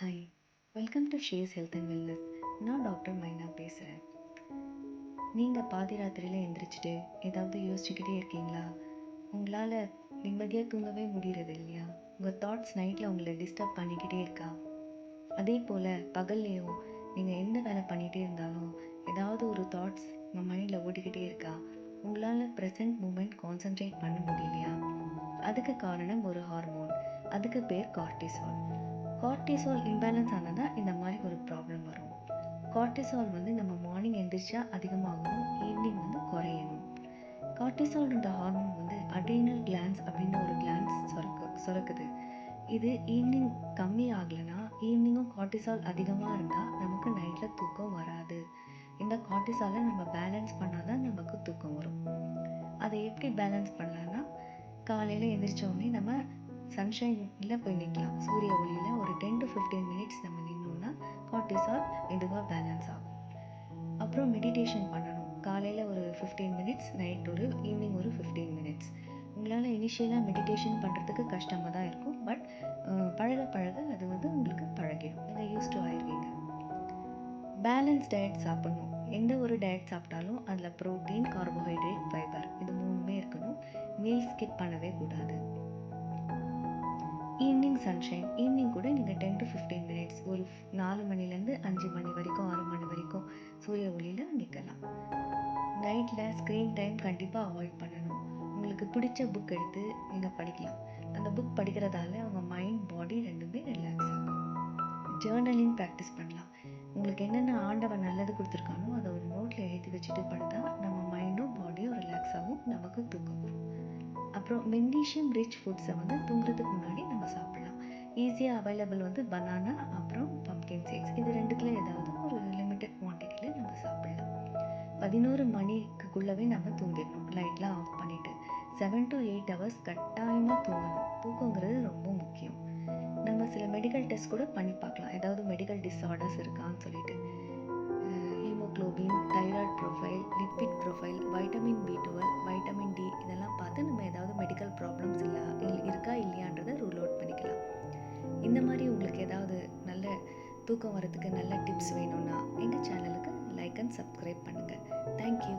Hi, welcome to ஷேஸ் health and wellness. நான் doctor மைனா பேசுகிறேன். நீங்கள் பாதி ராத்திரியில் எந்திரிச்சிட்டு ஏதாவது யோசிச்சுக்கிட்டே இருக்கீங்களா? உங்களால் நிம்மதியாக தூங்கவே முடியறது இல்லையா? உங்கள் தாட்ஸ் நைட்டில் உங்களை டிஸ்டர்ப் பண்ணிக்கிட்டே இருக்கா? அதே போல் பகல்லையும் நீங்கள் எந்த வேலை பண்ணிகிட்டே இருந்தாலும் ஏதாவது ஒரு தாட்ஸ் உங்கள் மைண்டில் ஓடிக்கிட்டே இருக்கா? உங்களால் ப்ரெசன்ட் மூமெண்ட் கான்சென்ட்ரேட் பண்ண முடியலையா? அதுக்கு காரணம் ஒரு ஹார்மோன். அதுக்கு பேர் கார்டிசால். கார்டிசால் இம்பேலன்ஸ் ஆனால் தான் இந்த மாதிரி ஒரு ப்ராப்ளம் வரும். கார்டிசால் நம்ம மார்னிங் எந்திரிச்சா அதிகமாகணும், ஈவினிங் குறையணும். கார்டிசால்ன்ற ஹார்மோன் அட்ரினல் கிளான்ஸ் அப்படின்னு ஒரு கிளான்ஸ் சுரக்குது. இது ஈவினிங் கம்மி ஆகலைன்னா, ஈவினிங்கும் கார்டிசால் அதிகமாக இருந்தால் நமக்கு நைட்டில் தூக்கம் வராது. இந்த கார்டிசாலை நம்ம பேலன்ஸ் பண்ணால் தான் நமக்கு தூக்கம் வரும். அதை எப்படி பேலன்ஸ் பண்ணலான்னா, காலையில் எந்திரிச்சோடனே நம்ம சன்ஷைனில் போய் நிற்கலாம். சூரிய ஒளியில் ஒரு 10 to 15 மினிட்ஸ் நம்ம நின்னோம்னா கார்டிசால் மெதுவாக பேலன்ஸ் ஆகும். அப்புறம் மெடிடேஷன் பண்ணணும். காலையில் ஒரு 15 மினிட்ஸ், ஈவினிங் ஒரு 15 மினிட்ஸ். உங்களால் இனிஷியலாக மெடிடேஷன் பண்ணுறதுக்கு கஷ்டமாக தான் இருக்கும். பட் பழக பழக அது உங்களுக்கு பழகிடும். நீங்கள் யூஸ் டு ஆயிடுவீங்க. பேலன்ஸ் டயட் சாப்பிடணும். எந்த ஒரு டயட் சாப்பிட்டாலும் அதில் ப்ரோட்டீன், கார்போஹைட்ரேட், ஃபைபர் இது மூணுமே இருக்கணும். மீல் ஸ்கிப் பண்ணவே கூடாது. Evening sunshine. ஈவினிங் கூட நீங்கள் 10 to 15 மினிட்ஸ், ஒரு 4 மணிலேருந்து 5 மணி வரைக்கும், 6 மணி வரைக்கும் சூரிய ஒளியில் நிற்கலாம். நைட்டில் ஸ்க்ரீன் டைம் கண்டிப்பாக அவாய்ட் பண்ணணும். உங்களுக்கு பிடிச்ச புக் எடுத்து நீங்கள் படிக்கலாம். அந்த புக் படிக்கிறதால உங்கள் மைண்ட், பாடி ரெண்டுமே ரிலாக்ஸ் ஆகும். ஜேர்னலிங் ப்ராக்டிஸ் பண்ணலாம். உங்களுக்கு என்னென்ன ஆண்டவன் நல்லது கொடுத்துருக்கானோ அதை ஒரு நோட்டில் எழுதி வச்சுட்டு படுத்தா நம்ம மைண்டும் பாடியும் ரிலாக்ஸ் ஆகும், நமக்கு தூக்கம் வரும். அப்புறம் மெக்னீஷியம் ரிச் ஃபுட்ஸை தூங்குறதுக்கு முன்னாடி நம்ம சாப்பிடலாம். ஈஸியாக அவைலபிள் பனானா, அப்புறம் பம்கின் சீட்ஸ். இது ரெண்டுத்தில் ஏதாவது ஒரு லிமிட்டட் குவான்டிட்டியில் நம்ம சாப்பிடலாம். 11 மணிக்குள்ளவே நம்ம தூங்கிடணும், லைட்லாம் ஆஃப் பண்ணிவிட்டு. 7 to 8 hours கட்டாயமாக தூங்கணும். தூக்கங்கிறது ரொம்ப முக்கியம். நம்ம சில மெடிக்கல் டெஸ்ட் கூட பண்ணி பார்க்கலாம், ஏதாவது மெடிக்கல் டிஸார்டர்ஸ் இருக்கான்னு சொல்லிட்டு. Haemoglobin, thyroid profile, lipid profile, vitamin B12, vitamin D இதெல்லாம் பார்த்து நம்ம ஏதாவது மெடிக்கல் ப்ராப்ளம்ஸ் இருக்கா இல்லையான்றதை ரூல் அவுட் பண்ணிக்கலாம். இந்த மாதிரி உங்களுக்கு ஏதாவது நல்ல தூக்கம் வரதுக்கு நல்ல டிப்ஸ் வேணும்னா எங்கள் சேனலுக்கு லைக் அண்ட் சப்ஸ்கிரைப் பண்ணுங்கள். தேங்க்யூ.